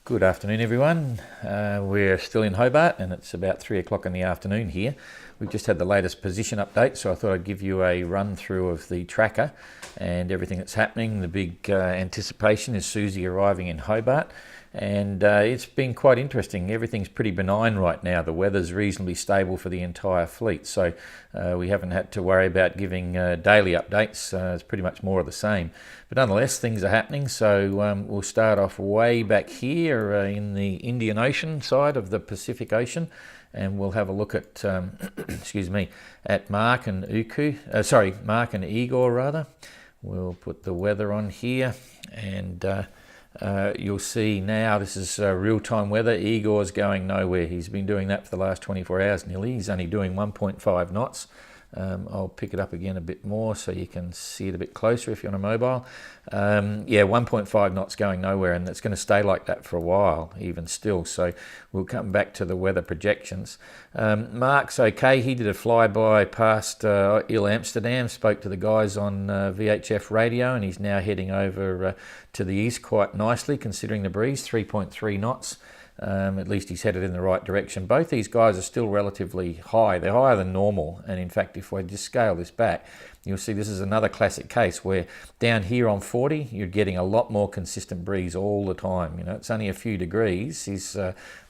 Good afternoon, everyone. We're still in Hobart and it's about 3 o'clock in the afternoon here. We've just had the latest position update, so I thought I'd give you a run through of the tracker and everything that's happening. The big anticipation is Susie arriving in Hobart, and it's been quite interesting. Everything's pretty benign right now. The weather's reasonably stable for the entire fleet, so we haven't had to worry about giving daily updates. It's pretty much more of the same. But nonetheless, things are happening, so we'll start off way back here in the Indian Ocean side of the Pacific Ocean, and we'll have a look at, excuse me, at Mark and Mark and Igor rather. We'll put the weather on here, and you'll see now this is real-time weather. Igor's going nowhere. He's been doing that for the last 24 hours nearly. He's only doing 1.5 knots. I'll pick it up again a bit more so you can see it a bit closer if you're on a mobile. Yeah, 1.5 knots going nowhere, and it's going to stay like that for a while even still, so we'll come back to the weather projections. Mark's okay. He did a flyby past Il Amsterdam, spoke to the guys on VHF radio, and he's now heading over to the east quite nicely considering the breeze, 3.3 knots. At least he's headed in the right direction. Both these guys are still relatively high. They're higher than normal, and in fact if I just scale this back, you'll see this is another classic case where down here on 40 you're getting a lot more consistent breeze all the time. You know, it's only a few degrees. His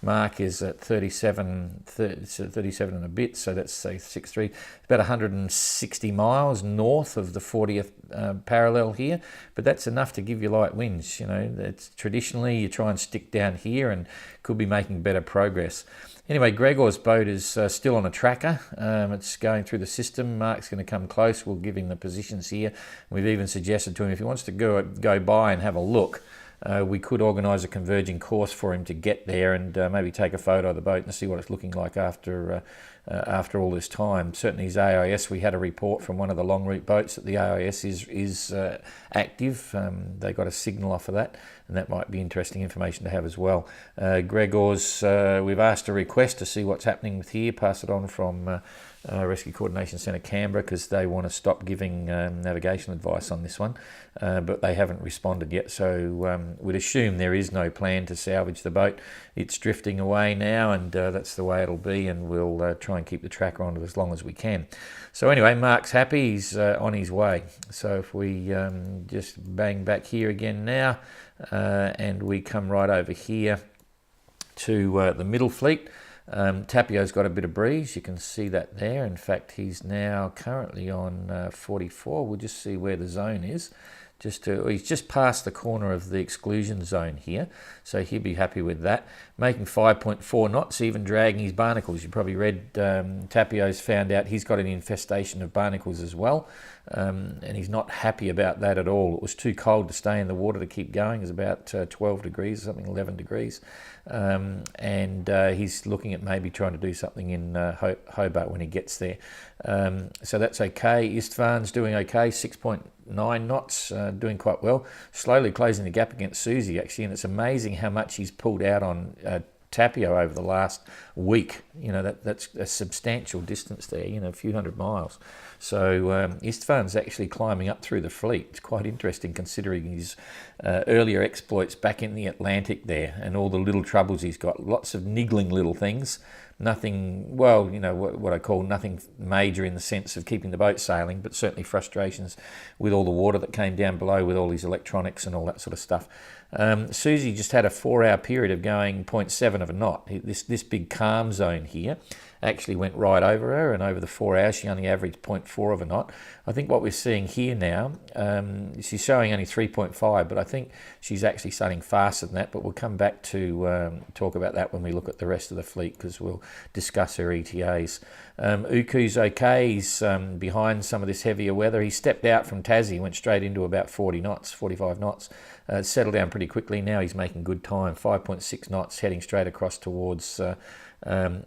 Mark is at 37 and a bit, so that's say 6.3, about 160 miles north of the 40th parallel here, but that's enough to give you light winds. You know, it's traditionally you try and stick down here and could be making better progress. Anyway, Gregor's boat is still on a tracker. It's going through the system. Mark's going to come close. We'll give him the positions here. We've even suggested to him if he wants to go by and have a look, we could organise a converging course for him to get there and maybe take a photo of the boat and see what it's looking like after all this time. Certainly his AIS, we had a report from one of the long route boats that the AIS is active. They got a signal off of that, and that might be interesting information to have as well. Gregor's, we've asked a request to see what's happening with here, pass it on from Rescue Coordination Centre Canberra, because they want to stop giving navigation advice on this one, but they haven't responded yet, so we'd assume there is no plan to salvage the boat. It's drifting away now, and that's the way it'll be, and we'll try and keep the tracker on it as long as we can. So anyway, Mark's happy. He's on his way. So if we just bang back here again now, and we come right over here to the middle fleet. Tapio's got a bit of breeze, you can see that there. In fact, he's now currently on 44. We'll just see where the zone is. He's just past the corner of the exclusion zone here, so he'll be happy with that. Making 5.4 knots, even dragging his barnacles. You probably read Tapio's found out he's got an infestation of barnacles as well, and he's not happy about that at all. It was too cold to stay in the water to keep going. It's about 12 degrees, something 11 degrees, and he's looking at maybe trying to do something in Hobart when he gets there. So that's okay. Istvan's doing okay, 6.9 knots, doing quite well. Slowly closing the gap against Susie, actually, and it's amazing how much he's pulled out on Tapio over the last week. You know, that's a substantial distance there, you know, a few hundred miles. So Istvan's actually climbing up through the fleet. It's quite interesting considering his earlier exploits back in the Atlantic there and all the little troubles he's got. Lots of niggling little things. Nothing, well, you know, what I call nothing major in the sense of keeping the boat sailing, but certainly frustrations with all the water that came down below with all his electronics and all that sort of stuff. Susie just had a 4-hour period of going 0.7 of a knot. This big calm zone here actually went right over her, and over the 4 hours she only averaged 0.4 of a knot. I think what we're seeing here now, she's showing only 3.5, but I think she's actually sailing faster than that, but we'll come back to talk about that when we look at the rest of the fleet, because we'll discuss her ETAs. Uku's okay. He's behind some of this heavier weather. He stepped out from Tassie, went straight into about 40 knots, 45 knots. Settled down pretty quickly. Now he's making good time, 5.6 knots, heading straight across towards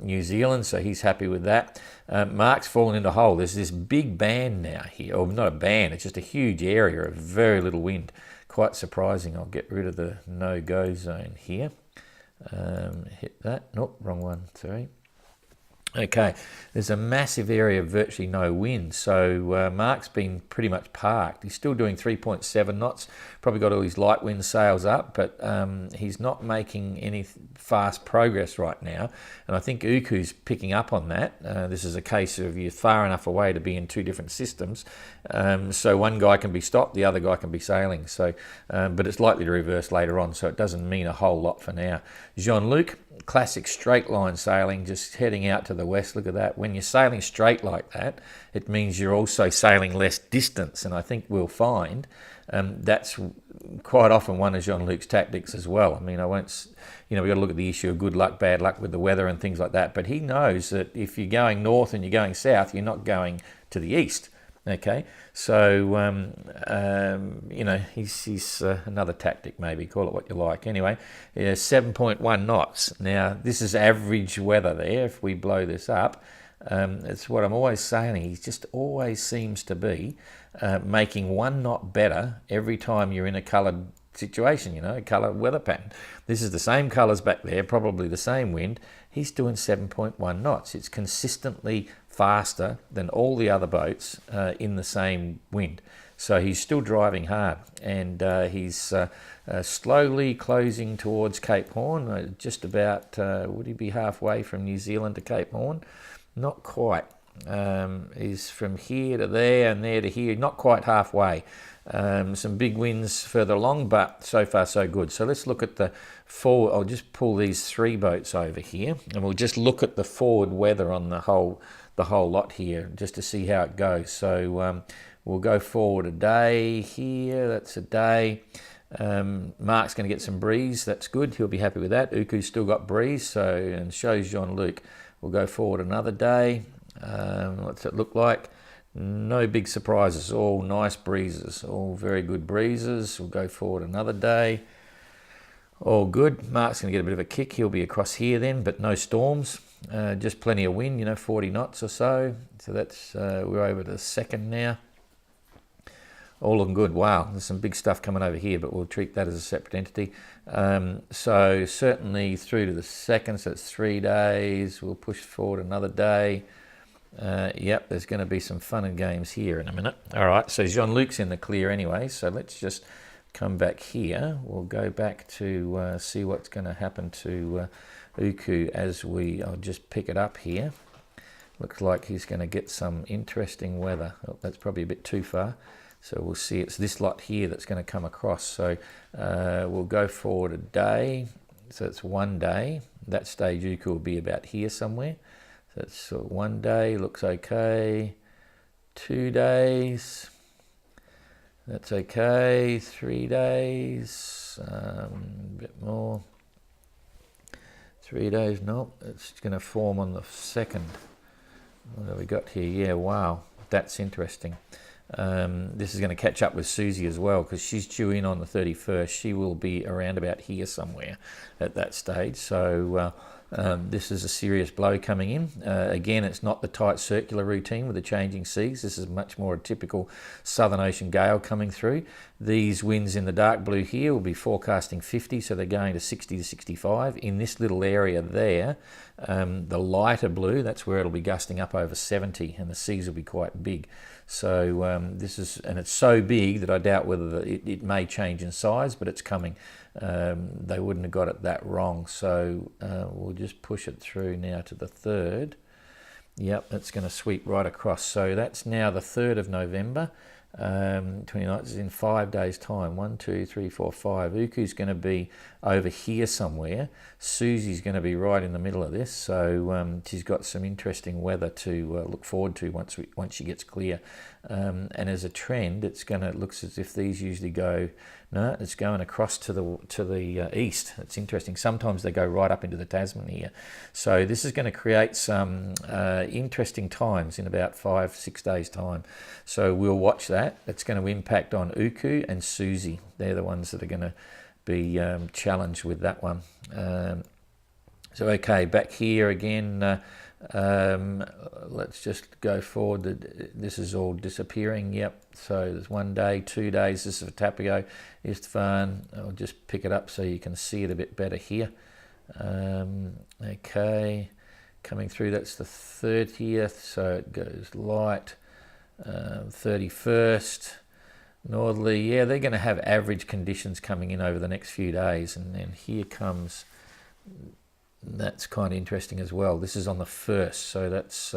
New Zealand, so he's happy with that. Mark's fallen into a hole. There's this big band now here, or not a band, it's just a huge area of very little wind. Quite surprising. I'll get rid of the no-go zone here. Hit that. Nope, wrong one, sorry. Okay, there's a massive area of virtually no wind, so Mark's been pretty much parked. He's still doing 3.7 knots, probably got all his light wind sails up, but he's not making any fast progress right now, and I think Uku's picking up on that. This is a case of you're far enough away to be in two different systems, so one guy can be stopped, the other guy can be sailing, so but it's likely to reverse later on, so it doesn't mean a whole lot for now. Jean-Luc, classic straight line sailing, just heading out to the west. Look at that. When you're sailing straight like that, it means you're also sailing less distance, and I think we'll find that's quite often one of Jean-Luc's tactics as well. I mean, I won't, we've got to look at the issue of good luck, bad luck with the weather and things like that, but he knows that if you're going north and you're going south, you're not going to the east. Okay, so he's another tactic, maybe, call it what you like. Anyway, 7.1 knots. Now this is average weather there. If we blow this up, it's what I'm always saying. He just always seems to be making 1 knot better every time you're in a coloured situation, a coloured weather pattern. This is the same colours back there, probably the same wind. He's doing 7.1 knots. It's consistently faster than all the other boats in the same wind. So he's still driving hard, and he's slowly closing towards Cape Horn, just about, would he be halfway from New Zealand to Cape Horn? Not quite. He's from here to there and there to here, not quite halfway. Some big winds further along, but so far so good. So let's look at the forward. I'll just pull these 3 boats over here, and we'll just look at the forward weather on the whole lot here, just to see how it goes. So we'll go forward a day here. That's a day. Mark's going to get some breeze. That's good. He'll be happy with that. Uku's still got breeze, so, and shows Jean-Luc. We'll go forward another day. What's it look like? No big surprises, all nice breezes, all very good breezes. We'll go forward another day. All good. Mark's going to get a bit of a kick. He'll be across here then, but no storms. Just plenty of wind, 40 knots or so. So that's, we're over to the second now. All looking good. Wow, there's some big stuff coming over here, but we'll treat that as a separate entity. So certainly through to the second, so it's 3 days. We'll push forward another day. Yep, there's going to be some fun and games here in a minute. All right, so Jean-Luc's in the clear anyway, so let's just come back here. We'll go back to see what's going to happen to Uku as I'll just pick it up here. Looks like he's going to get some interesting weather. Oh, that's probably a bit too far. So we'll see, it's this lot here that's going to come across. So we'll go forward a day. So it's 1 day. That stage Uku will be about here somewhere. So it's 1 day, looks okay. 2 days, that's okay. 3 days, a bit more. 3 days, no, it's going to form on the second. What have we got here? Yeah, wow, that's interesting. This is going to catch up with Susie as well, because she's due in on the 31st. She will be around about here somewhere at that stage. So this is a serious blow coming in. Again, it's not the tight circular routine with the changing seas. This is much more a typical Southern Ocean gale coming through. These winds in the dark blue here will be forecasting 50, so they're going to 60 to 65. In this little area there, the lighter blue, that's where it'll be gusting up over 70, and the seas will be quite big. So this is, and it's so big that I doubt whether it may change in size, but it's coming. They wouldn't have got it that wrong. So we'll just push it through now to the 3rd. Yep, that's going to sweep right across. So that's now the 3rd of November. 29 is in 5 days time. 1, 2, 3, 4, 5. Uku's going to be over here somewhere. Susie's going to be right in the middle of this, so she's got some interesting weather to look forward to once she gets clear. And as a trend, looks as if these usually go. No, it's going across to the east. It's interesting. Sometimes they go right up into the Tasman here. So this is going to create some interesting times in about 5-6 days time. So we'll watch that. It's going to impact on Uku and Susie. They're the ones that are going to be challenged with that one. So okay, back here again. Let's just go forward. This is all disappearing. Yep. So there's 1 day, 2 days. This is for Tapio. Istvan. I'll just pick it up so you can see it a bit better here. Okay. coming through. That's the 30th, so it goes light. 31st, northerly. Yeah, they're going to have average conditions coming in over the next few days. And then here comes, that's kind of interesting as well. This is on the 1st, so that's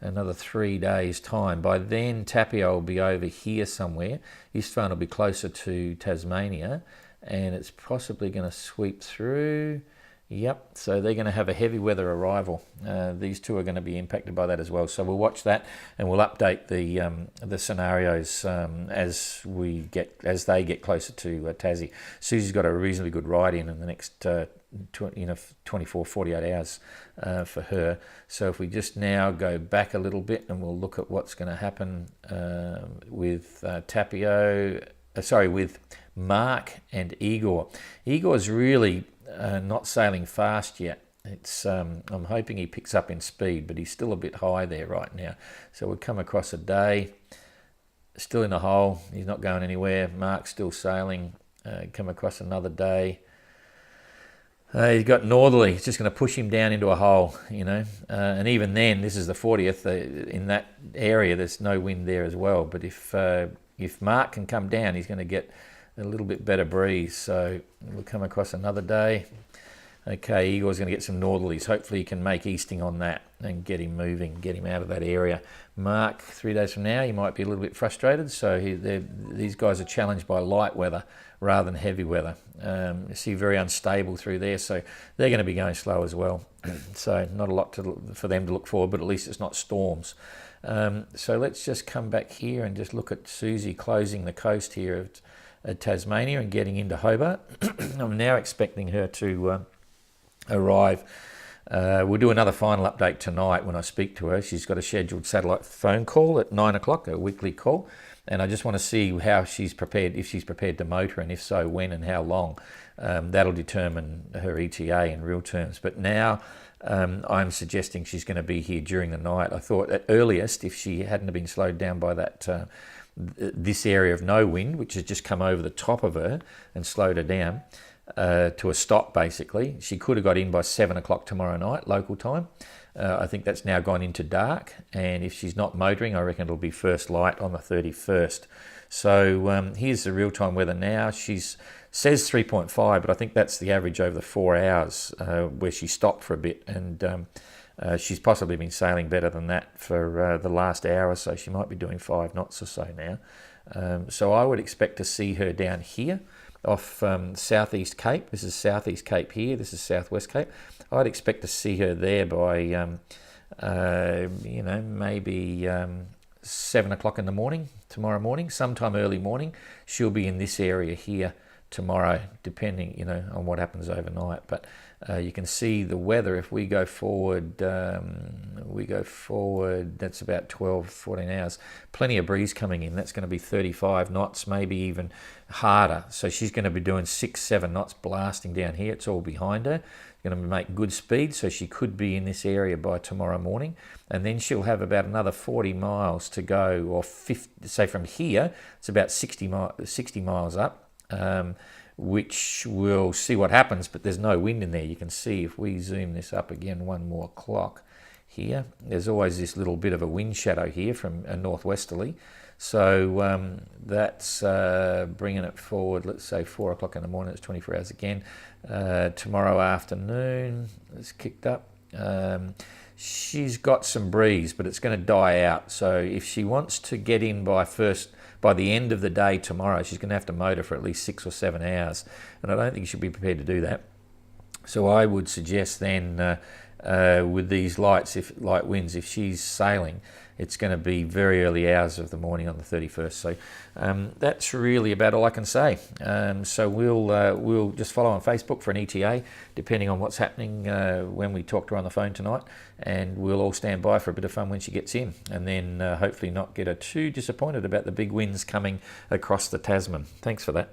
another 3 days' time. By then, Tapio will be over here somewhere. Istvan will be closer to Tasmania, and it's possibly going to sweep through. Yep, so they're going to have a heavy weather arrival. These two are going to be impacted by that as well. So we'll watch that, and we'll update the scenarios as they get closer to Tassie. Susie's got a reasonably good ride in the next 24, 48 hours for her. So if we just now go back a little bit, and we'll look at what's going to happen with with Mark and Igor. Igor's really not sailing fast yet. It's I'm hoping he picks up in speed, but he's still a bit high there right now. So we'll come across a day, still in a hole. He's not going anywhere. Mark's still sailing. Come across another day. He's got northerly. It's just going to push him down into a hole, and even then, this is the 40th. In that area, there's no wind there as well. But if Mark can come down, he's going to get a little bit better breeze. So we'll come across another day. Okay, Igor's going to get some northerlies. Hopefully he can make easting on that and get him moving, get him out of that area. Mark, 3 days from now, he might be a little bit frustrated. So these guys are challenged by light weather rather than heavy weather. You see very unstable through there, so they're going to be going slow as well. So not a lot for them to look forward, but at least it's not storms. So let's just come back here and just look at Susie closing the coast here of Tasmania and getting into Hobart. I'm now expecting her to arrive. We'll do another final update tonight when I speak to her. She's got a scheduled satellite phone call at 9 o'clock, a weekly call, and I just want to see how she's prepared, if she's prepared to motor, and if so, when and how long. That'll determine her ETA in real terms. But now I'm suggesting she's going to be here during the night. I thought at earliest, if she hadn't been slowed down by that this area of no wind, which has just come over the top of her and slowed her down to a stop, basically. She could have got in by 7 o'clock tomorrow night, local time. I think that's now gone into dark, and if she's not motoring, I reckon it'll be first light on the 31st. So here's the real-time weather now. She's says 3.5, but I think that's the average over the 4 hours where she stopped for a bit, and she's possibly been sailing better than that for the last hour or so. She might be doing 5 knots or so now. So I would expect to see her down here off Southeast Cape. This is Southeast Cape here. This is Southwest Cape. I'd expect to see her there by, maybe 7 o'clock in the morning, tomorrow morning, sometime early morning. She'll be in this area here tomorrow, depending, on what happens overnight. But you can see the weather. If we go forward, that's about 12, 14 hours. Plenty of breeze coming in. That's going to be 35 knots, maybe even harder. So she's going to be doing 6, 7 knots blasting down here. It's all behind her. Going to make good speed, so she could be in this area by tomorrow morning, and then she'll have about another 40 miles to go, or 50, say from here, it's about 60 miles up, which we'll see what happens, but there's no wind in there. You can see if we zoom this up again one more clock here, there's always this little bit of a wind shadow here from a northwesterly. So that's bringing it forward, let's say 4 o'clock in the morning, it's 24 hours again. Tomorrow afternoon, it's kicked up. She's got some breeze, but it's going to die out. So if she wants to get in by the end of the day tomorrow, she's going to have to motor for at least 6 or 7 hours. And I don't think she'll be prepared to do that. So I would suggest then with these light winds, if she's sailing, it's going to be very early hours of the morning on the 31st. So that's really about all I can say. So we'll just follow on Facebook for an ETA, depending on what's happening when we talk to her on the phone tonight, and we'll all stand by for a bit of fun when she gets in, and then hopefully not get her too disappointed about the big winds coming across the Tasman. Thanks for that.